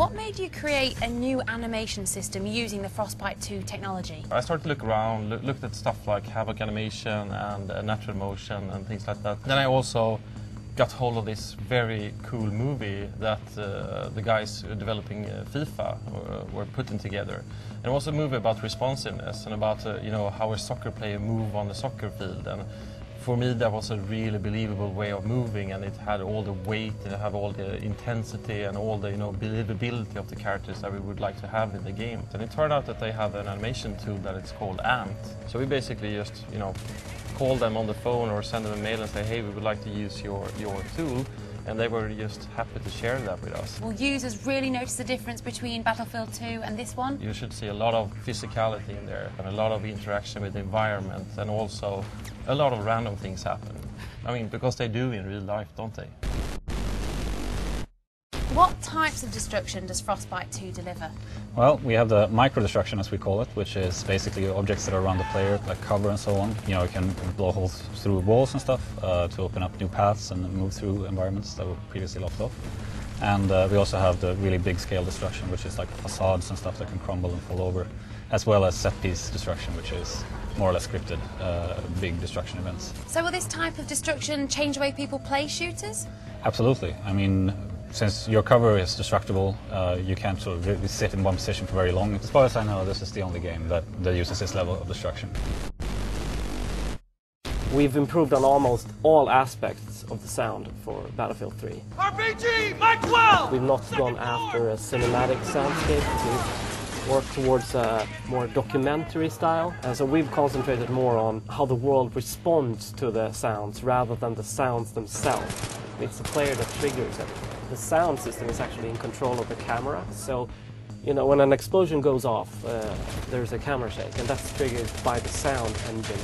What made you create a new animation system using the Frostbite 2 technology? I started to look around, looked at stuff like Havok animation and natural motion and things like that. Then I also got hold of this very cool movie that the guys developing FIFA were putting together. And it was a movie about responsiveness and about how a soccer player move on the soccer field. And for me, that was a really believable way of moving, and it had all the weight and it had all the intensity and all the believability of the characters that we would like to have in the game. And it turned out that they have an animation tool that it's called Ant. So we basically just call them on the phone or send them a mail and say, hey, we would like to use your tool. And they were just happy to share that with us. Will users really notice the difference between Battlefield 2 and this one? You should see a lot of physicality in there and a lot of interaction with the environment, and also a lot of random things happen. I mean, because they do in real life, don't they? What types of destruction does Frostbite 2 deliver? Well, we have the micro-destruction, as we call it, which is basically objects that are around the player, like cover and so on. You can blow holes through walls and stuff to open up new paths and move through environments that were previously locked off. And we also have the really big-scale destruction, which is like facades and stuff that can crumble and fall over, as well as set-piece destruction, which is more or less scripted big destruction events. So will this type of destruction change the way people play shooters? Absolutely. I mean, since your cover is destructible, you can't sort of really sit in one position for very long. As far as I know, this is the only game that uses this level of destruction. We've improved on almost all aspects of the sound for Battlefield 3. RPG, Mike 12! We've not gone after a cinematic soundscape. We've worked towards a more documentary style. And so we've concentrated more on how the world responds to the sounds rather than the sounds themselves. It's the player that triggers everything. The sound system is actually in control of the camera, so when an explosion goes off, there's a camera shake, and that's triggered by the sound engine.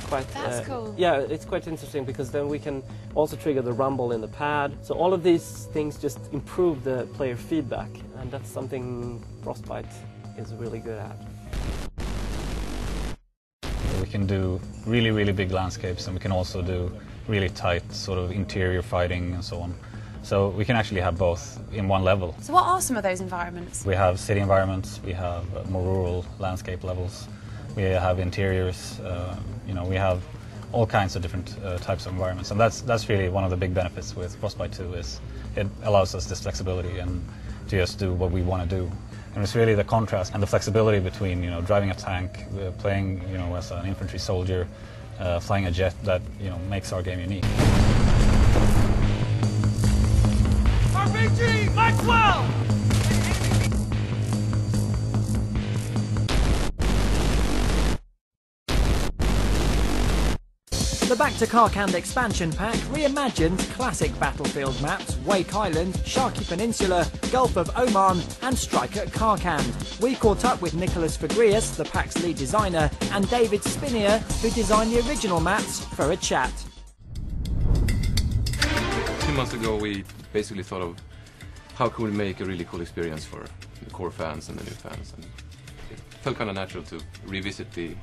That's cool. Yeah, it's quite interesting because then we can also trigger the rumble in the pad. So all of these things just improve the player feedback, and that's something Frostbite is really good at. We can do really, really big landscapes, and we can also do really tight sort of interior fighting and so on. So we can actually have both in one level. So what are some of those environments? We have city environments, we have more rural landscape levels, we have interiors, we have all kinds of different types of environments. And that's really one of the big benefits with Frostbite 2 is it allows us this flexibility and to just do what we want to do. And it's really the contrast and the flexibility between driving a tank, playing as an infantry soldier, flying a jet that makes our game unique. RPG, Mike 12! The Back to Karkand expansion pack reimagined classic Battlefield maps Wake Island, Sharkey Peninsula, Gulf of Oman and Strike at Karkand. We caught up with Nicholas Fagrius, the pack's lead designer, and David Spinier, who designed the original maps, for a chat. 2 months ago we basically thought of how could we make a really cool experience for the core fans and the new fans. And it felt kind of natural to revisit the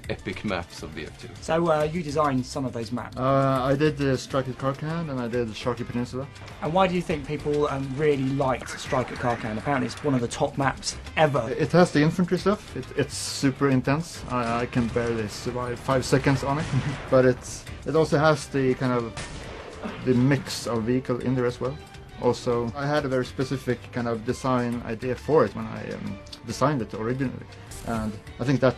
epic maps of BF2. So you designed some of those maps. I did Strike at Karkand and I did Sharkey Peninsula. And why do you think people really liked Strike at Karkand? Apparently it's one of the top maps ever. It has the infantry stuff. It's super intense. I can barely survive 5 seconds on it. But it also has the kind of the mix of vehicle in there as well. Also, I had a very specific kind of design idea for it when I designed it originally. And I think that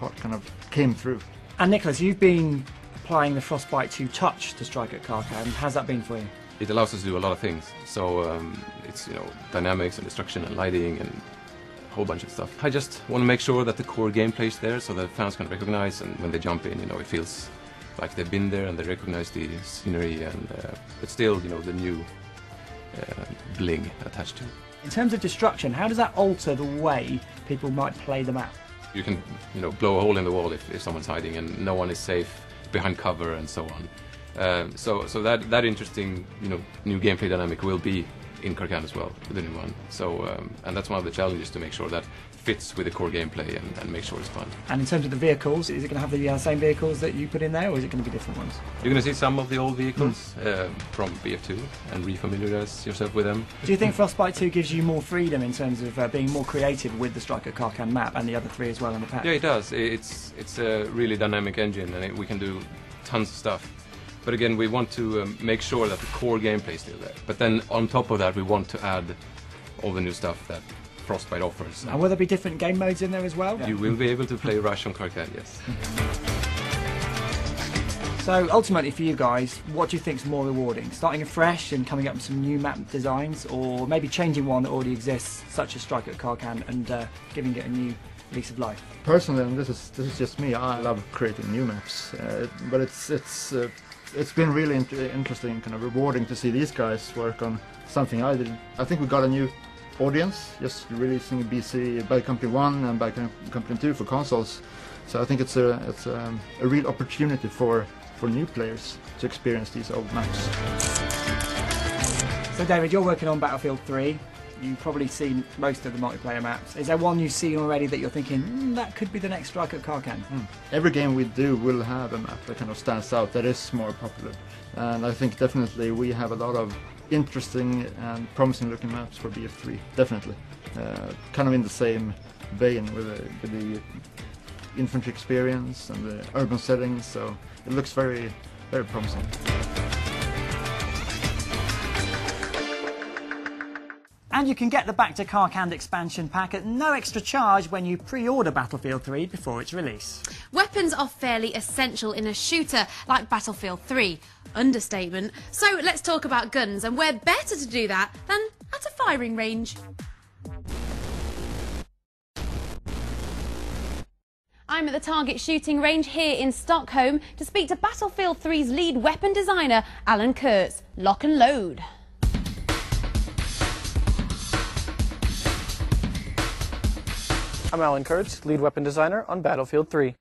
part kind of came through. And Nicholas, you've been applying the Frostbite 2 touch to Strike at Karkand. How's that been for you? It allows us to do a lot of things. So it's dynamics and destruction and lighting and a whole bunch of stuff. I just want to make sure that the core gameplay is there so that fans can recognize, and when they jump in, it feels like they've been there and they recognize the scenery, and but still, the new bling attached to it. In terms of destruction, how does that alter the way people might play the map? You can, blow a hole in the wall if someone's hiding and no one is safe behind cover and so on. So that interesting, new gameplay dynamic will be in Karkan as well, with the new one. So, and that's one of the challenges, to make sure that fits with the core gameplay and make sure it's fun. And in terms of the vehicles, is it going to have the same vehicles that you put in there, or is it going to be different ones? You're going to see some of the old vehicles from BF2 and refamiliarize yourself with them. Do you think Frostbite 2 gives you more freedom in terms of being more creative with the Striker Karkan map and the other 3 as well in the pack? Yeah, it does. It's a really dynamic engine, and we can do tons of stuff. But again, we want to make sure that the core gameplay is still there. But then on top of that, we want to add all the new stuff that Frostbite offers. And will there be different game modes in there as well? You will be able to play Rush on Karkan, yes. So ultimately for you guys, what do you think is more rewarding? Starting afresh and coming up with some new map designs, or maybe changing one that already exists, such as Striker Karkan, and giving it a new lease of life? Personally, and this is just me, I love creating new maps, but it's been really interesting, kind of rewarding to see these guys work on something I did. I think we got a new audience just releasing BC Bad Company 1 and Bad Company 2 for consoles. So I think it's a real opportunity for new players to experience these old maps. So David, you're working on Battlefield 3. You've probably seen most of the multiplayer maps. Is there one you've seen already that you're thinking, that could be the next Striker Karkan? Every game we do will have a map that kind of stands out, that is more popular. And I think definitely we have a lot of interesting and promising looking maps for BF3, definitely. Kind of in the same vein with the infantry experience and the urban settings, so it looks very, very promising. And you can get the Back to Karkan expansion pack at no extra charge when you pre-order Battlefield 3 before its release. Weapons are fairly essential in a shooter like Battlefield 3. Understatement. So let's talk about guns, and where better to do that than at a firing range. I'm at the Target shooting range here in Stockholm to speak to Battlefield 3's lead weapon designer, Alan Kurtz. Lock and load. I'm Alan Kurtz, lead weapon designer on Battlefield 3.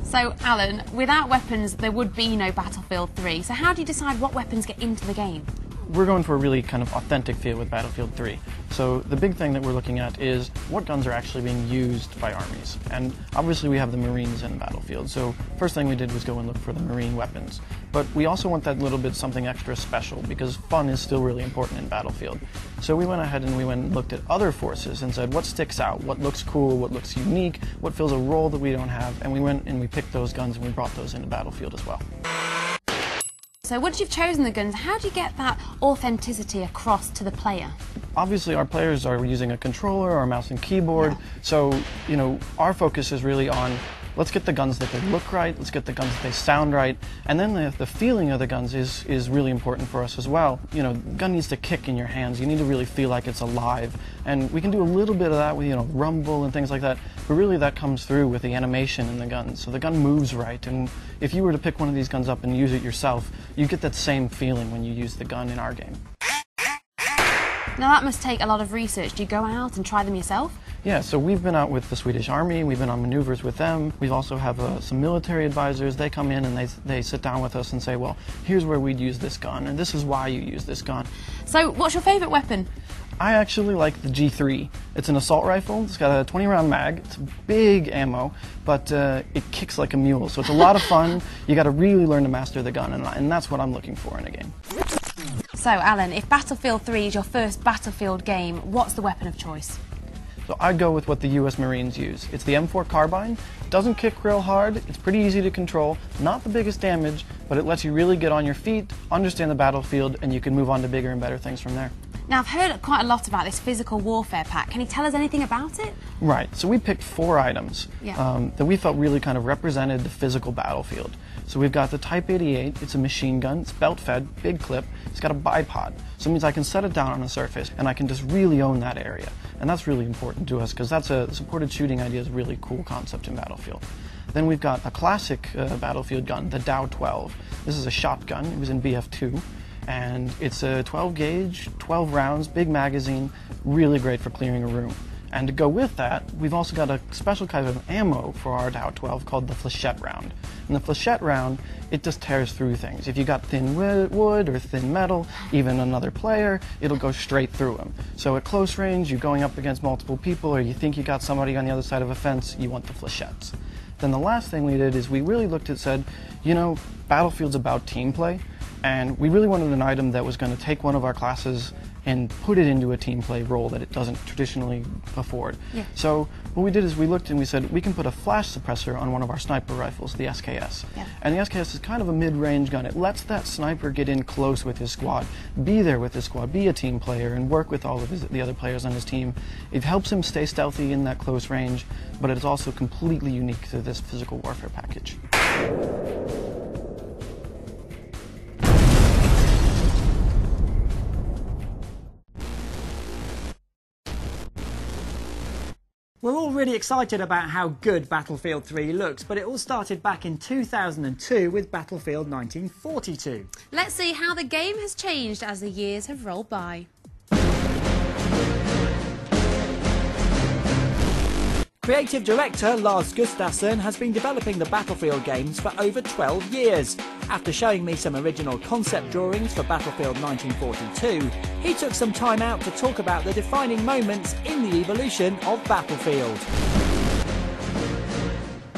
So, Alan, without weapons there would be no Battlefield 3. So how do you decide what weapons get into the game? We're going for a really kind of authentic feel with Battlefield 3. So the big thing that we're looking at is what guns are actually being used by armies. And obviously we have the Marines in Battlefield, so first thing we did was go and look for the Marine weapons. But we also want that little bit something extra special, because fun is still really important in Battlefield. So we went ahead and we went and looked at other forces and said what sticks out, what looks cool, what looks unique, what fills a role that we don't have, and we went and we picked those guns and we brought those into Battlefield as well. So once you've chosen the guns, how do you get that authenticity across to the player? Obviously our players are using a controller or a mouse and keyboard, so our focus is really on let's get the guns that they look right, let's get the guns that they sound right, and then the feeling of the guns is really important for us as well. The gun needs to kick in your hands, you need to really feel like it's alive, and we can do a little bit of that with rumble and things like that, but really that comes through with the animation in the gun, so the gun moves right, and if you were to pick one of these guns up and use it yourself, you get that same feeling when you use the gun in our game. Now that must take a lot of research. Do you go out and try them yourself? Yeah, so we've been out with the Swedish Army, we've been on maneuvers with them, we also have some military advisors. They come in and they sit down with us and say, well, here's where we'd use this gun, and this is why you use this gun. So what's your favourite weapon? I actually like the G3. It's an assault rifle, it's got a 20-round mag, it's big ammo, but it kicks like a mule, so it's a lot of fun. You got to really learn to master the gun, and that's what I'm looking for in a game. So, Alan, if Battlefield 3 is your first Battlefield game, what's the weapon of choice? So I'd go with what the US Marines use. It's the M4 carbine. It doesn't kick real hard, it's pretty easy to control, not the biggest damage, but it lets you really get on your feet, understand the battlefield, and you can move on to bigger and better things from there. Now, I've heard quite a lot about this physical warfare pack. Can you tell us anything about it? Right, so we picked 4 items that we felt really kind of represented the physical battlefield. So we've got the Type 88, it's a machine gun, it's belt-fed, big clip, it's got a bipod, so it means I can set it down on a surface and I can just really own that area. And that's really important to us because that's a supported shooting idea is a really cool concept in Battlefield. Then we've got a classic Battlefield gun, the Dow 12. This is a shotgun, it was in BF2, and it's a 12 gauge, 12 rounds, big magazine, really great for clearing a room. And to go with that, we've also got a special kind of ammo for our Dow 12 called the flechette round. And the flechette round, it just tears through things. If you got thin wood or thin metal, even another player, it'll go straight through them. So at close range, you're going up against multiple people, or you think you got somebody on the other side of a fence, you want the flechettes. Then the last thing we did is we really looked at, said, you know, Battlefield's about team play, and we really wanted an item that was going to take one of our classes and put it into a team play role that it doesn't traditionally afford. Yeah. So what we did is we looked and we said, we can put a flash suppressor on one of our sniper rifles, the SKS. Yeah. And the SKS is kind of a mid-range gun. It lets that sniper get in close with his squad, be there with his squad, be a team player, and work with all of the other players on his team. It helps him stay stealthy in that close range, but it is also completely unique to this physical warfare package. We're all really excited about how good Battlefield 3 looks, but it all started back in 2002 with Battlefield 1942. Let's see how the game has changed as the years have rolled by. Creative director Lars Gustafsson has been developing the Battlefield games for over 12 years. After showing me some original concept drawings for Battlefield 1942, he took some time out to talk about the defining moments in the evolution of Battlefield.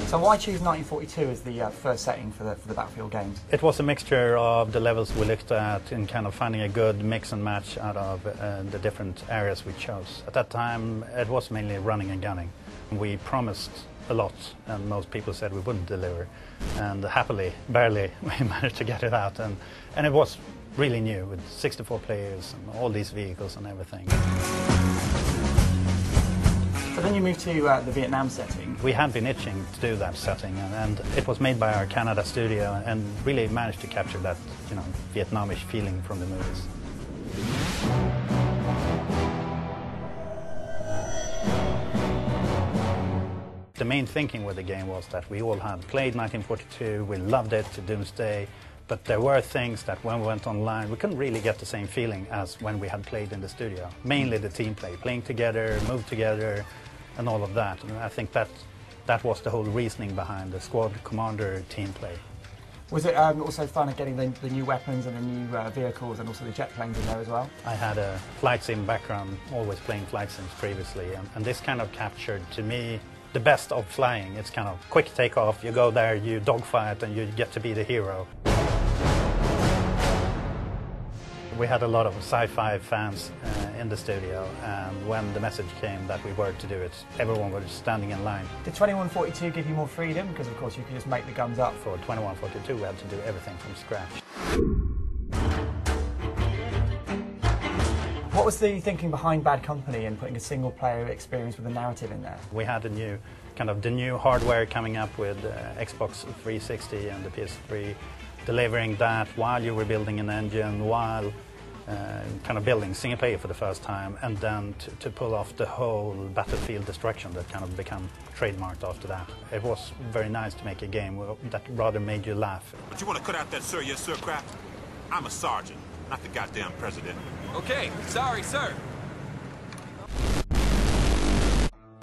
So why choose 1942 as the first setting for the Battlefield games? It was a mixture of the levels we looked at and kind of finding a good mix and match out of the different areas we chose. At that time, it was mainly running and gunning. We promised a lot, and most people said we wouldn't deliver. And happily, barely, we managed to get it out. And it was really new, with 64 players and all these vehicles and everything. So then you moved to the Vietnam setting. We had been itching to do that setting, and it was made by our Canada studio, and really managed to capture that, you know, Vietnamish feeling from the movies. The main thinking with the game was that we all had played 1942, we loved it to doomsday, but there were things that when we went online, we couldn't really get the same feeling as when we had played in the studio. Mainly the team play, playing together, move together, and all of that. And I think that was the whole reasoning behind the squad commander team play. Was it also fun at getting the new weapons and the new vehicles and also the jet planes in there as well? I had a flight sim background, always playing flight sims previously, and this kind of captured, to me, the best of flying. It's kind of quick takeoff, you go there, you dogfight, and you get to be the hero. We had a lot of sci-fi fans in the studio, and when the message came that we were to do it, everyone was standing in line. Did 2142 give you more freedom? Because of course you could just make the guns up. For 2142 we had to do everything from scratch. What was the thinking behind Bad Company and putting a single player experience with a narrative in there? We had the new hardware coming up with Xbox 360 and the PS3, delivering that while you were building an engine, while kind of building single player for the first time, and then to pull off the whole battlefield destruction that kind of became trademarked after that. It was very nice to make a game that rather made you laugh. But you want to cut out that sir, yes sir crap? I'm a sergeant, not the goddamn president. Okay, sorry, sir.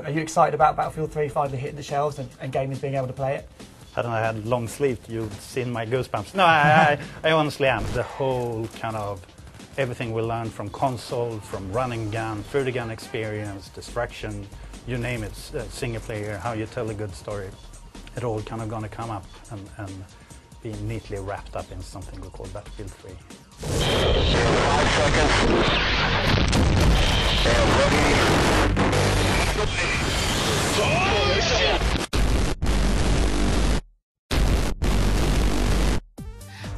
Are you excited about Battlefield 3 finally hitting the shelves and gamers being able to play it? Hadn't I had long sleeve, you'd seen my goosebumps. No, I honestly am. The whole kind of everything we learned from console, from running gun, through the gun experience, destruction, you name it, single player, how you tell a good story. It all kind of gonna come up and be neatly wrapped up in something we call Battlefield 3. 5 seconds.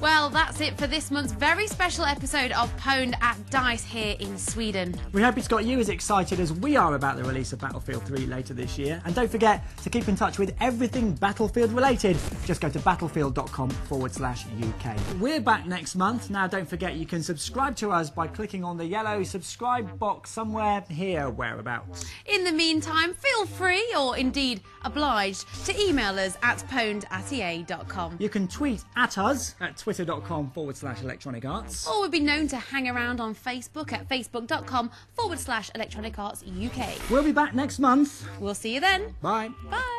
Well, that's it for this month's very special episode of Pwned at DICE here in Sweden. We hope it's got you as excited as we are about the release of Battlefield 3 later this year. And don't forget to keep in touch with everything Battlefield related. Just go to battlefield.com/UK. We're back next month. Now, don't forget you can subscribe to us by clicking on the yellow subscribe box somewhere here, whereabouts. In the meantime, feel free, or indeed obliged, to email us at pwned@ea.com. You can tweet at us at twitter.com facebook.com/Electronic Arts. Or would be known to hang around on Facebook at facebook.com/Electronic Arts UK. We'll be back next month. We'll see you then. Bye. Bye.